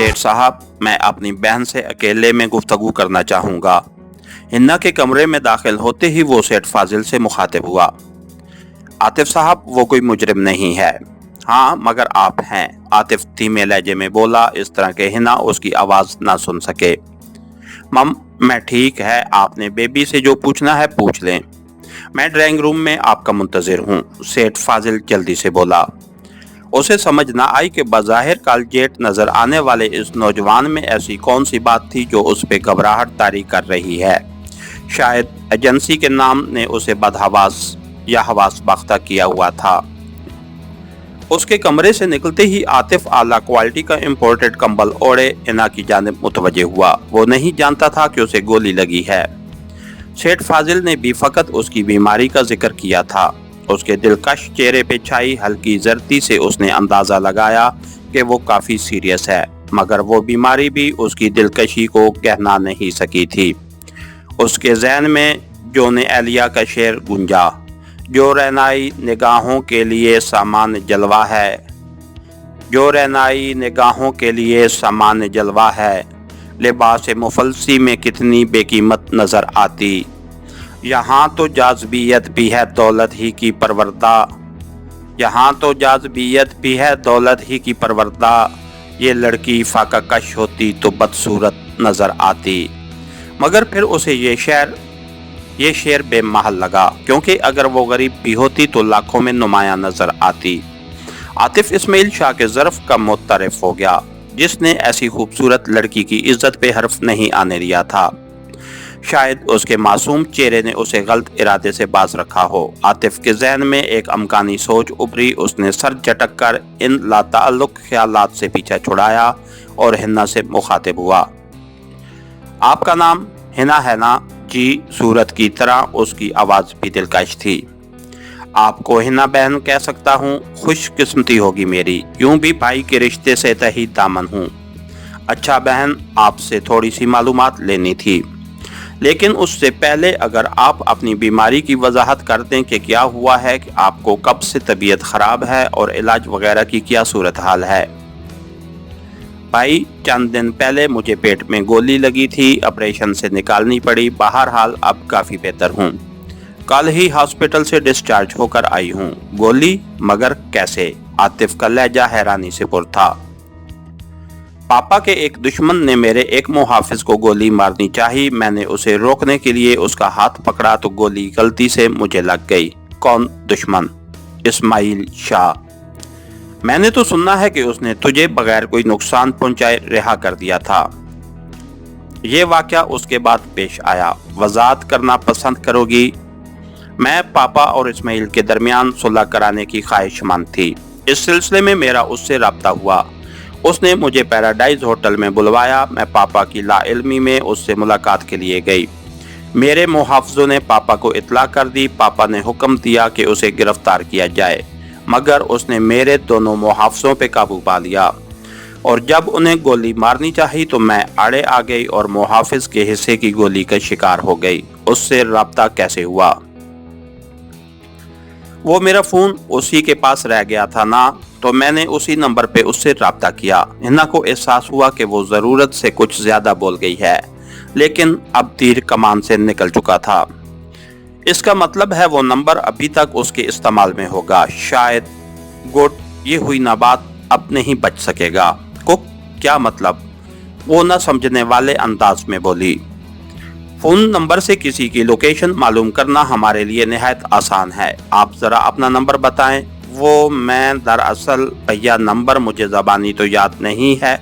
सेठ साहब, मैं अपनी बहन से अकेले में गुफ्तगू करना चाहूँगा। हिन्ना के कमरे में दाखिल होते ही वो सेठ फाजिल से मुखातिब हुआ। आतिफ साहब, वो कोई मुजरिम नहीं है। हाँ, मगर आप हैं, आतिफ धीमे लहजे में बोला, इस तरह के हिना उसकी आवाज़ ना सुन सके। मम, मैं ठीक है, आपने बेबी से जो पूछना है पूछ लें। मैं ड्राइंग रूम में आपका मुंतज़िर हूँ, सेठ फाजिल जल्दी से बोला। उसे समझ ना आई कि बज़ाहिर कालजेट नजर आने वाले इस नौजवान में ऐसी कौन सी बात थी जो उस पे घबराहट तारी कर रही है। शायद एजेंसी के नाम ने उसे बदहवास या हवास बख्ता किया हुआ था। उसके कमरे से निकलते ही आतिफ आला क्वालिटी का इम्पोर्टेड कंबल ओढ़े हिना की जानिब मुतवज्जे हुआ। वो नहीं जानता था कि उसे गोली लगी है। सेठ फाजिल ने भी फकत उसकी बीमारी का जिक्र किया था। उसके दिलकश चेहरे पे छाई हल्की जर्दी से उसने अंदाजा लगाया कि वो काफी सीरियस है, मगर वो बीमारी भी उसकी दिलकशी को कहना नहीं सकी थी। उसके ज़हन में जोने एलिया का शेर गूंजा, जो रहनाई निगाहों के लिए सामान जलवा है, जो रहनाई निगाहों के लिए सामान जलवा है, लिबास मुफलसी में कितनी बेकीमत नजर आती। यहाँ तो जाज़बियत भी है दौलत ही की परवरदा, यहाँ तो जाज़बियत भी है दौलत ही की परवरदा, ये लड़की फाका कश होती तो बदसूरत नज़र आती। मगर फिर उसे ये शेर बेमहल लगा, क्योंकि अगर वो गरीब भी होती तो लाखों में नुमाया नज़र आती। आतिफ इस्माइल शाह के ज़र्फ़ का मुतरफ हो गया, जिसने ऐसी खूबसूरत लड़की की इज्जत पे हर्फ नहीं आने दिया था। शायद उसके मासूम चेहरे ने उसे गलत इरादे से बाज रखा हो। आतिफ के जहन में एक अमकानी सोच उभरी। उसने सर झटक कर इन लाताल्लुक ख्यालात से पीछा छुड़ाया और हिना से मुखातिब हुआ। आपका नाम हिना है ना? जी, सूरत की तरह उसकी आवाज़ भी दिलकश थी। आपको हिना बहन कह सकता हूँ, खुशकिस्मती होगी मेरी, यूं भी भाई के रिश्ते से तही दामन हूँ। अच्छा बहन, आपसे थोड़ी सी मालूमात लेनी थी, लेकिन उससे पहले अगर आप अपनी बीमारी की वजाहत कर दें कि क्या हुआ है, कि आपको कब से तबीयत ख़राब है और इलाज वगैरह की क्या सूरत हाल है। भाई, चंद दिन पहले मुझे पेट में गोली लगी थी, ऑपरेशन से निकालनी पड़ी, बहरहाल अब काफ़ी बेहतर हूँ। कल ही हॉस्पिटल से डिस्चार्ज होकर आई हूँ। गोली? मगर कैसे? आतिफ का लहजा हैरानी से पुर था। पापा के एक दुश्मन ने मेरे एक मुहाफिज को गोली मारनी चाहिए। मैंने उसे रोकने के लिए उसका हाथ पकड़ा तो गोली गलती से मुझे लग गई। कौन दुश्मन? इस्माइल शाह। मैंने तो सुना है कि उसने तुझे बगैर कोई नुकसान पहुंचाए रिहा कर दिया था। ये वाकया उसके बाद पेश आया। वजाहत करना पसंद करोगी? मैं पापा और इस्माइल के दरमियान सुलह कराने की ख्वाहिशमंद थी। इस सिलसिले में मेरा उससे रब्ता हुआ। उसने मुझे पैराडाइज होटल में बुलवाया। मैं पापा की लाइल्मी में उससे मुलाकात के लिए गई। मेरे मुहाफ़िज़ों ने पापा को इत्तला कर दी। पापा ने हुक्म दिया कि उसे गिरफ्तार किया जाए, मगर उसने मेरे दोनों मुहाफ़िज़ों पे काबू पा लिया और जब उन्हें गोली मारनी चाहिए तो मैं आड़े आ गई और मुहाफ़िज़ के हिस्से की गोली का शिकार हो गई। उससे रब्ता कैसे हुआ? वो मेरा फ़ोन उसी के पास रह गया था ना, तो मैंने उसी नंबर पे उससे रब्ता किया। हिना को एहसास हुआ कि वो ज़रूरत से कुछ ज़्यादा बोल गई है, लेकिन अब तीर कमान से निकल चुका था। इसका मतलब है वो नंबर अभी तक उसके इस्तेमाल में होगा। शायद गुड, ये हुई ना बात, अब नहीं बच सकेगा। कुक? क्या मतलब? वो न समझने वाले अंदाज में बोली। फ़ोन नंबर से किसी की लोकेशन मालूम करना हमारे लिए निहायत आसान है। आप ज़रा अपना नंबर बताएं। वो मैं दरअसल भैया, नंबर मुझे ज़बानी तो याद नहीं है,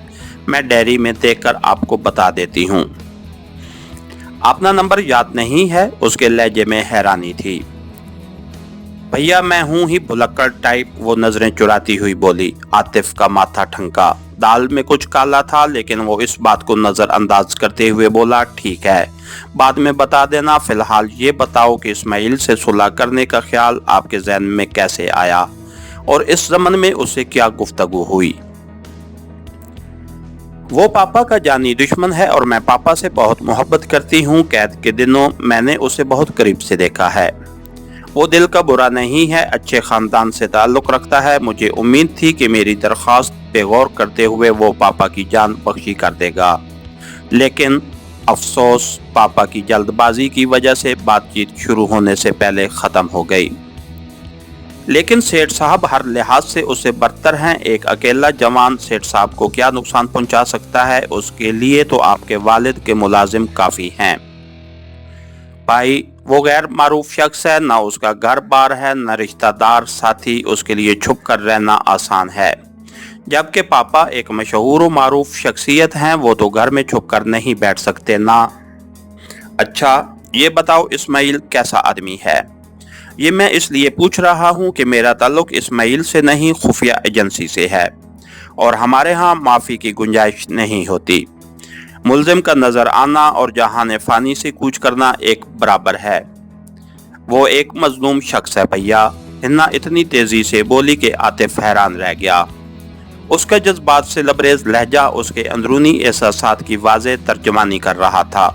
मैं डायरी में देखकर आपको बता देती हूँ। अपना नंबर याद नहीं है? उसके लहजे में हैरानी थी। भैया, मैं हूँ ही भुलक्कड़ टाइप, वो नज़रें चुराती हुई बोली। आतिफ का माथा ठनका। दाल में कुछ काला था, लेकिन वो इस बात को नज़रअंदाज करते हुए बोला, ठीक है, बाद में बता देना। फ़िलहाल ये बताओ कि इस्माइल से सुलह करने का ख्याल आपके ज़हन में कैसे आया और इस ज़मन में उससे क्या गुफ्तगू हुई? वो पापा का जानी दुश्मन है और मैं पापा से बहुत मोहब्बत करती हूँ। कैद के दिनों मैंने उसे बहुत करीब से देखा है। वो दिल का बुरा नहीं है, अच्छे खानदान से ताल्लुक़ रखता है। मुझे उम्मीद थी कि मेरी दरख्वास्त पे गौर करते हुए वो पापा की जान बख्शी कर देगा, लेकिन अफसोस पापा की जल्दबाजी की वजह से बातचीत शुरू होने से पहले ख़त्म हो गई। लेकिन सेठ साहब हर लिहाज से उससे बदतर हैं। एक अकेला जवान सेठ साहब को क्या नुकसान पहुंचा सकता है? उसके लिए तो आपके वालिद के मुलाजिम काफ़ी हैं। भाई, वो गैर मारूफ शख्स है, ना उसका घर बार है, न रिश्तेदार साथी, उसके लिए छुप कर रहना आसान है। जबकि पापा एक मशहूर और मारूफ शख्सियत हैं, वो तो घर में छुप कर नहीं बैठ सकते ना। अच्छा, ये बताओ इस्माइल कैसा आदमी है? ये मैं इसलिए पूछ रहा हूँ कि मेरा ताल्लुक इस्माइल से नहीं, खुफिया एजेंसी से है, और हमारे यहाँ माफ़ी की गुंजाइश नहीं होती। मुल्जिम का नज़र आना और जहान फ़ानी से कूच करना एक बराबर है। वो एक मजलूम शख्स है भैया। हिन्ना इतनी तेज़ी से बोली कि आतिफ हैरान रह गया। उसका जज्बात से लबरेज लहजा उसके अंदरूनी एहसासात की वाज़े तर्जमानी कर रहा था।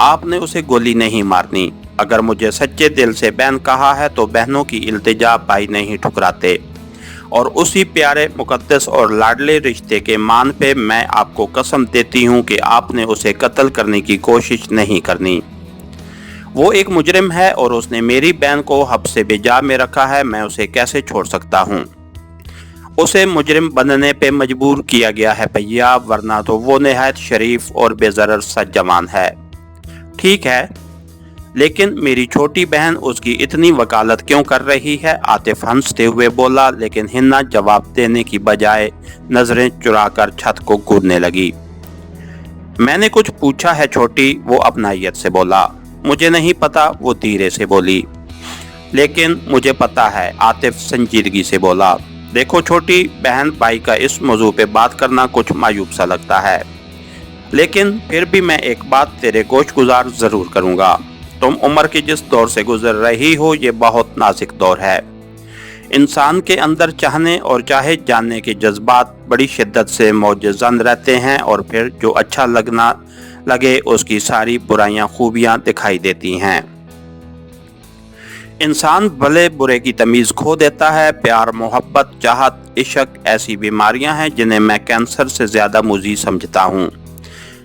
आपने उसे गोली नहीं मारनी। अगर मुझे सच्चे दिल से बहन कहा है तो बहनों की इल्तिजा भाई नहीं ठुकराते, और उसी प्यारे मुकद्दस और लाडले रिश्ते के मान पे मैं आपको कसम देती हूँ कि आपने उसे कत्ल करने की कोशिश नहीं करनी। वो एक मुजरिम है और उसने मेरी बहन को हब्से बेजा में रखा है। मैं उसे कैसे छोड़ सकता हूँ? उसे मुजरिम बनने पे मजबूर किया गया है भैया, वरना तो वो निहायत शरीफ और बेज़रर सच जवान है। ठीक है, लेकिन मेरी छोटी बहन उसकी इतनी वकालत क्यों कर रही है? आतिफ हंसते हुए बोला, लेकिन हिन्ना जवाब देने की बजाय नजरें चुराकर छत को घूरने लगी। मैंने कुछ पूछा है छोटी, वो अपनायत से बोला। मुझे नहीं पता, वो धीरे से बोली। लेकिन मुझे पता है, आतिफ संजीदगी से बोला। देखो छोटी बहन, भाई का इस मौजू पे बात करना कुछ मायूब सा लगता है, लेकिन फिर भी मैं एक बात तेरे गोश गुजार जरूर करूँगा। तुम उम्र के जिस दौर से गुजर रही हो, ये बहुत नाजुक दौर है। इंसान के अंदर चाहने और चाहे जानने के जज्बात बड़ी शिद्दत से मौजज़न रहते हैं, और फिर जो अच्छा लगना लगे उसकी सारी बुराइयां खूबियां दिखाई देती हैं। इंसान भले बुरे की तमीज़ खो देता है। प्यार, मोहब्बत, चाहत, इश्क ऐसी बीमारियां हैं जिन्हें मैं कैंसर से ज़्यादा मुज़ी समझता हूँ।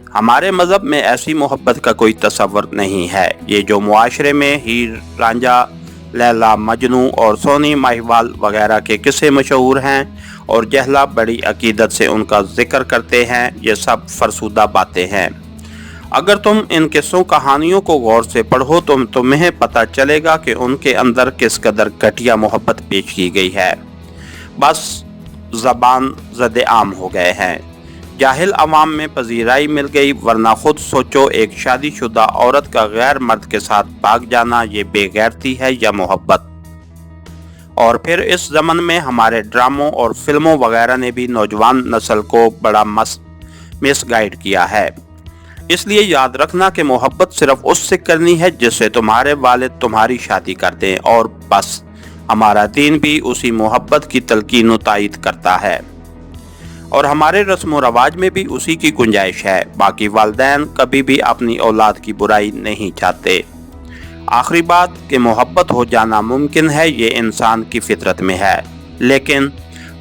हमारे मज़हब में ऐसी मोहब्बत का कोई तस्वर नहीं है। ये जो मुआशरे में हीर रांझा, लैला मजनू और सोनी माहिवाल वगैरह के किस्से मशहूर हैं और जहला बड़ी अकीदत से उनका जिक्र करते हैं, ये सब फरसूदा बातें हैं। अगर तुम इन किस्सों कहानियों को गौर से पढ़ो तो तुम्हें पता चलेगा कि उनके अंदर किस कदर घटिया मोहब्बत पेश की गई है। बस ज़बान ज़द आम हो गए हैं, जाहिल अवाम में पजीराई मिल गई, वरना खुद सोचो, एक शादीशुदा औरत का गैर मर्द के साथ भाग जाना ये बेगैरती है या मोहब्बत? और फिर इस ज़मन में हमारे ड्रामों और फिल्मों वगैरह ने भी नौजवान नस्ल को बड़ा मिसगाइड किया है। इसलिए याद रखना कि मोहब्बत सिर्फ उससे करनी है जिससे तुम्हारे वालिद तुम्हारी शादी कर दें, और बस हमारा दीन भी उसी मोहब्बत की तलकीन व तायीद करता है, और हमारे रस्म व रवाज में भी उसी की गुंजाइश है। बाकी वालिदैन कभी भी अपनी औलाद की बुराई नहीं चाहते। आखिरी बात कि मोहब्बत हो जाना मुमकिन है, ये इंसान की फितरत में है, लेकिन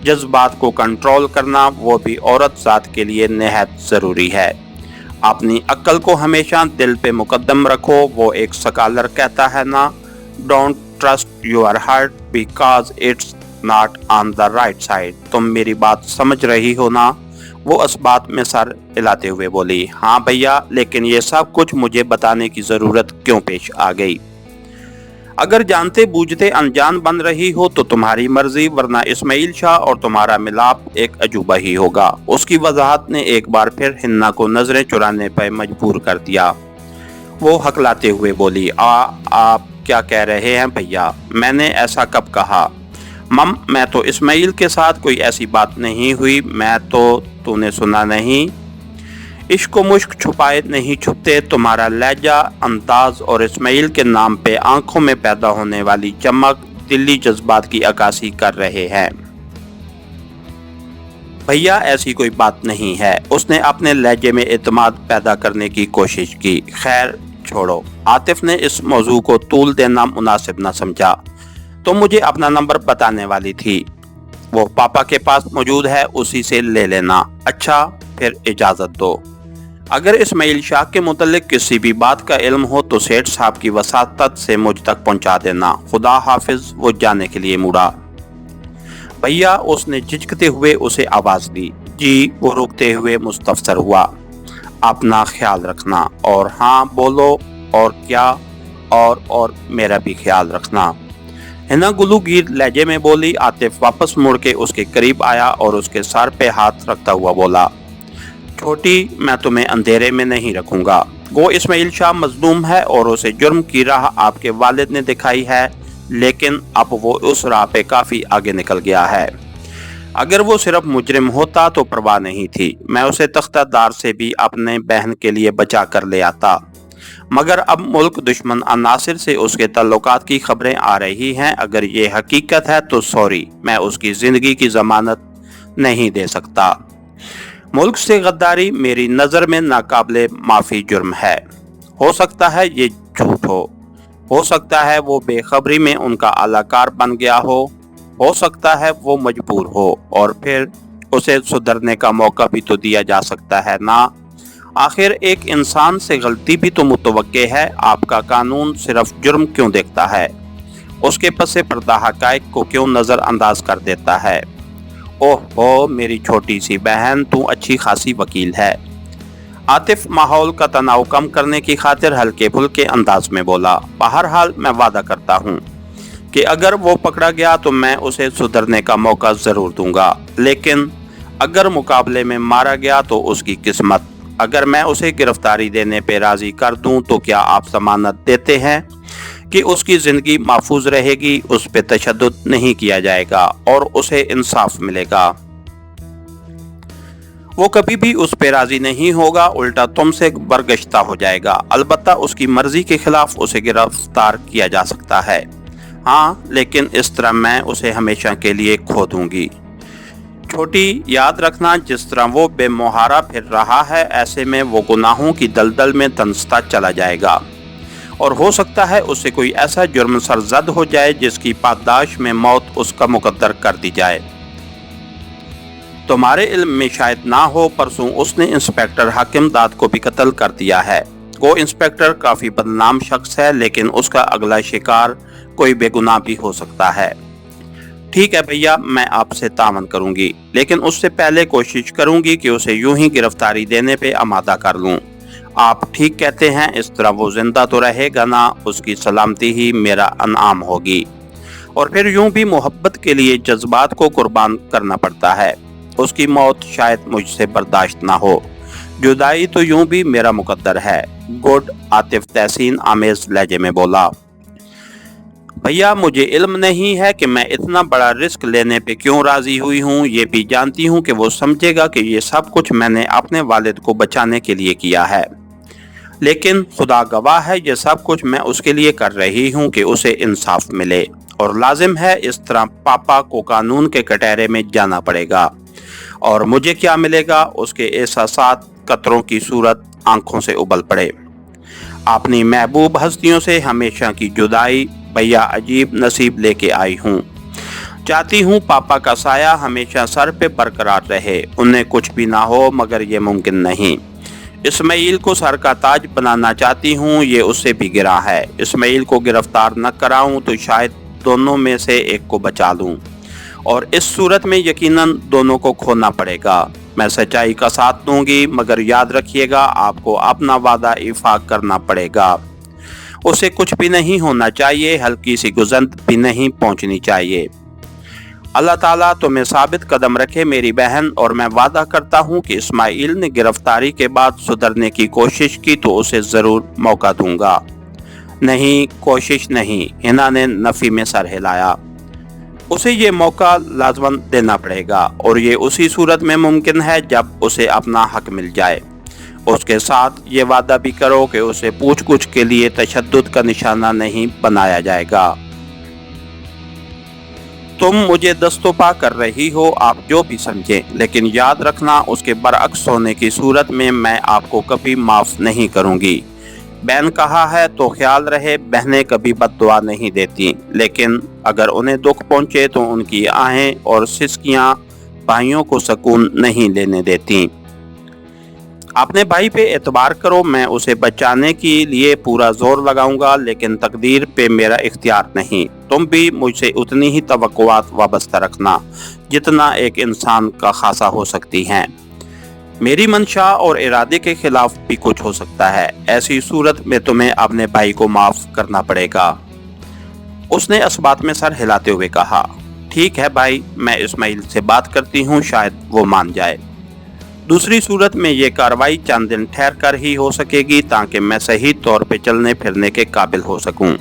जज्बात को कंट्रोल करना वो भी औरत ज़ात के लिए निहायत ज़रूरी है। अपनी अक्ल को हमेशा दिल पे मुकद्दम रखो। वो एक स्कॉलर कहता है ना, don't trust your heart because it's not on the right side. तुम मेरी बात समझ रही हो ना? वो इस बात में सर हिलाते हुए बोली। हाँ भैया, लेकिन ये सब कुछ मुझे बताने की ज़रूरत क्यों पेश आ गई? अगर जानते बूझते अनजान बन रही हो तो तुम्हारी मर्जी, वरना इस्माइल शाह और तुम्हारा मिलाप एक अजूबा ही होगा। उसकी वजाहत ने एक बार फिर हिन्ना को नजरें चुराने पर मजबूर कर दिया। वो हकलाते हुए बोली, आप क्या कह रहे हैं भैया? मैंने ऐसा कब कहा? मम, मैं तो इस्माइल के साथ कोई ऐसी बात नहीं हुई। मैं तो, तूने सुना नहीं? इश्क मुश्क छुपाए नहीं छुपते। तुम्हारा लहजा, अंदाज और इस्माइल के नाम पे आंखों में पैदा होने वाली चमक दिली जज्बात की अक्कासी कर रहे हैं। भैया ऐसी कोई बात नहीं है। उसने अपने लहजे में एतमाद पैदा करने की कोशिश की। खैर छोड़ो। आतिफ ने इस मौजू को तूल देना मुनासिब न समझा। तो मुझे अपना नंबर बताने वाली थी, वो पापा के पास मौजूद है, उसी से ले लेना। अच्छा, फिर इजाजत दो। अगर इस्माइल शाह के मुतल्लिक किसी भी बात का इल्म हो तो सेठ साहब की वसातत से मुझ तक पहुंचा देना। खुदा हाफिज। वो जाने के लिए मुड़ा। भैया, उसने झिझकते हुए उसे आवाज दी। जी। वो रुकते हुए मुस्तफसर हुआ। अपना ख्याल रखना। और हाँ, बोलो। और क्या? और मेरा भी ख्याल रखना। हिना गुलूगीर लहजे में बोली। आतिफ वापस मुड़ के उसके करीब आया और उसके सर पे हाथ रखता हुआ बोला, छोटी, मैं तुम्हें अंधेरे में नहीं रखूंगा। वो इस्माइल शाह मजलूम है और उसे जुर्म की राह आपके वालिद ने दिखाई है, लेकिन अब वो उस राह पे काफी आगे निकल गया है। अगर वो सिर्फ मुजरिम होता तो परवाह नहीं थी, मैं उसे तख्तादार से भी अपने बहन के लिए बचा कर ले आता, मगर अब मुल्क दुश्मन अनासिर से उसके ताल्लुकात की खबरें आ रही हैं। अगर ये हकीकत है तो सॉरी, मैं उसकी जिंदगी की जमानत नहीं दे सकता। मुल्क से गद्दारी मेरी नज़र में नाकाबिले माफ़ी जुर्म है। हो सकता है ये झूठ हो सकता है वो बेखबरी में उनका अलाकार बन गया हो सकता है वो मजबूर हो, और फिर उसे सुधरने का मौका भी तो दिया जा सकता है ना। आखिर एक इंसान से गलती भी तो मुतवक्के है। आपका कानून सिर्फ जुर्म क्यों देखता है? उसके पसे पर्दा हकायक को क्यों नज़रअंदाज कर देता है? ओह मेरी छोटी सी बहन, तू अच्छी खासी वकील है। आतिफ माहौल का तनाव कम करने की खातिर हल्के फुल्के अंदाज में बोला। बहरहाल मैं वादा करता हूँ कि अगर वो पकड़ा गया तो मैं उसे सुधरने का मौका जरूर दूंगा, लेकिन अगर मुकाबले में मारा गया तो उसकी किस्मत। अगर मैं उसे गिरफ्तारी देने पे राजी कर दूं तो क्या आप जमानत देते हैं कि उसकी जिंदगी महफूज रहेगी, उस पे तशद्दुद नहीं किया जाएगा और उसे इंसाफ मिलेगा? वो कभी भी उस पे राजी नहीं होगा, उल्टा तुमसे बरगश्ता हो जाएगा। अलबत्ता उसकी मर्जी के खिलाफ उसे गिरफ्तार किया जा सकता है। हाँ, लेकिन इस तरह मैं उसे हमेशा के लिए खो दूंगी। छोटी, याद रखना, जिस तरह वो बेमुहारा फिर रहा है, ऐसे में वो गुनाहों की दलदल में धंसता चला जाएगा और हो सकता है उससे कोई ऐसा जुर्म सरजद हो जाए जिसकी पादाश में मौत उसका मुकद्दर कर दी जाए। तुम्हारे इल्म में शायद ना हो, परसों उसने इंस्पेक्टर हाकिम दाद को भी कत्ल कर दिया है। वो इंस्पेक्टर काफी बदनाम शख्स है, लेकिन उसका अगला शिकार कोई बेगुनाह भी हो सकता है। ठीक है भैया, मैं आपसे तामन करूंगी, लेकिन उससे पहले कोशिश करूंगी कि उसे यूं ही गिरफ्तारी देने पे आमादा कर लूं। आप ठीक कहते हैं, इस तरह वो जिंदा तो रहेगा ना, उसकी सलामती ही मेरा अनाम होगी। और फिर यूं भी मोहब्बत के लिए जज्बात को कुर्बान करना पड़ता है। उसकी मौत शायद मुझसे बर्दाश्त ना हो। जुदाई तो यूं भी मेरा मुकद्दर है। गुड, आतिफ तहसीन आमेज लहजे में बोला। भैया, मुझे इल्म नहीं है कि मैं इतना बड़ा रिस्क लेने पे क्यों राजी हुई हूँ। ये भी जानती हूँ कि वो समझेगा कि ये सब कुछ मैंने अपने वालिद को बचाने के लिए किया है, लेकिन खुदा गवाह है, ये सब कुछ मैं उसके लिए कर रही हूँ कि उसे इंसाफ मिले, और लाजिम है इस तरह पापा को कानून के कटहरे में जाना पड़ेगा। और मुझे क्या मिलेगा? उसके एहसासात कतरों की सूरत आंखों से उबल पड़े। अपनी महबूब हस्तियों से हमेशा की जुदाई भैया अजीब नसीब लेके आई हूँ। चाहती हूँ पापा का साया हमेशा सर पे बरकरार रहे, उन्हें कुछ भी ना हो, मगर ये मुमकिन नहीं। इस्माइल को सर का ताज बनाना चाहती हूँ, ये उससे भी गिरा है। इस्माइल को गिरफ्तार न कराऊं तो शायद दोनों में से एक को बचा लूं, और इस सूरत में यकीनन दोनों को खोना पड़ेगा। मैं सच्चाई का साथ दूंगी, मगर याद रखिएगा आपको अपना वादा इफाक करना पड़ेगा। उसे कुछ भी नहीं होना चाहिए, हल्की सी गुजंत भी नहीं पहुंचनी चाहिए। अल्लाह ताला तुम्हें साबित कदम रखे मेरी बहन, और मैं वादा करता हूं कि इस्माइल ने गिरफ्तारी के बाद सुधरने की कोशिश की तो उसे जरूर मौका दूंगा। नहीं, कोशिश नहीं, हिना ने नफी में सर हिलाया। उसे ये मौका लाजमन देना पड़ेगा, और ये उसी सूरत में मुमकिन है जब उसे अपना हक मिल जाए। उसके साथ ये वादा भी करो कि उसे पूछ-गुछ के लिए तशद्दुद का निशाना नहीं बनाया जाएगा। तुम मुझे दस्तोपा कर रही हो, आप जो भी समझें, लेकिन याद रखना उसके बरअक्स होने की सूरत में मैं आपको कभी माफ नहीं करूंगी। बहन कहा है तो ख्याल रहे, बहनें कभी बद्दुआ नहीं देती, लेकिन अगर उन्हें दुख पहुंचे तो उनकी आहें और सिसकियां भाइयों को सुकून नहीं लेने देती। अपने भाई पे एतबार करो, मैं उसे बचाने के लिए पूरा जोर लगाऊंगा, लेकिन तकदीर पे मेरा इख्तियार नहीं। तुम भी मुझसे उतनी ही तवक्कुआत वाबस्ता रखना जितना एक इंसान का खासा हो सकती हैं। मेरी मंशा और इरादे के खिलाफ भी कुछ हो सकता है, ऐसी सूरत में तुम्हें अपने भाई को माफ करना पड़ेगा। उसने इस बात में सर हिलाते हुए कहा, ठीक है भाई, मैं इस्माइल से बात करती हूँ, शायद वो मान जाए। दूसरी सूरत में ये कार्रवाई चंद दिन ठहर कर ही हो सकेगी, ताकि मैं सही तौर पे चलने फिरने के काबिल हो सकूं।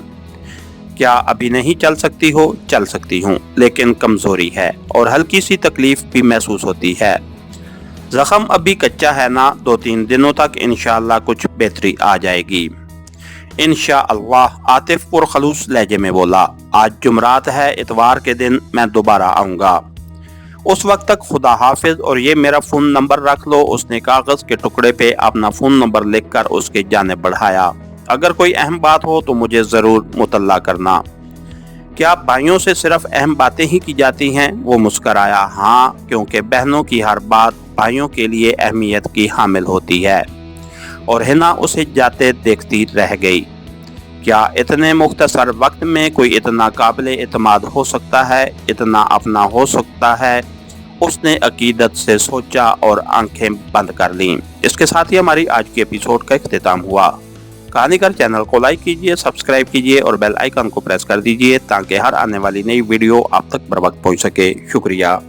क्या अभी नहीं चल सकती हो? चल सकती हूँ, लेकिन कमजोरी है और हल्की सी तकलीफ भी महसूस होती है। जख्म अभी कच्चा है ना, 2-3 दिनों तक इंशाअल्लाह कुछ बेहतरी आ जाएगी। इंशाअल्लाह, आतिफ पुरखलूस लहजे में बोला। आज जुमरात है, इतवार के दिन मैं दोबारा आऊँगा। उस वक्त तक खुदा हाफिज, और ये मेरा फ़ोन नंबर रख लो। उसने कागज़ के टुकड़े पे अपना फ़ोन नंबर लिखकर उसके जानिब बढ़ाया। अगर कोई अहम बात हो तो मुझे ज़रूर मुतल्ला करना। क्या भाइयों से सिर्फ अहम बातें ही की जाती हैं? वो मुस्कराया। हाँ, क्योंकि बहनों की हर बात भाइयों के लिए अहमियत की हामिल होती है। और हिना उसे जाते देखती रह गई। क्या इतने मुख्तसर वक्त में कोई इतना काबिल एतमाद हो सकता है, इतना अपना हो सकता है? उसने अकीदत से सोचा और आंखें बंद कर लीं। इसके साथ ही हमारी आज की एपिसोड का इख्तिताम हुआ। कहानीगर चैनल को लाइक कीजिए, सब्सक्राइब कीजिए और बेल आइकन को प्रेस कर दीजिए, ताकि हर आने वाली नई वीडियो आप तक बर वक्त पहुँच सके। शुक्रिया।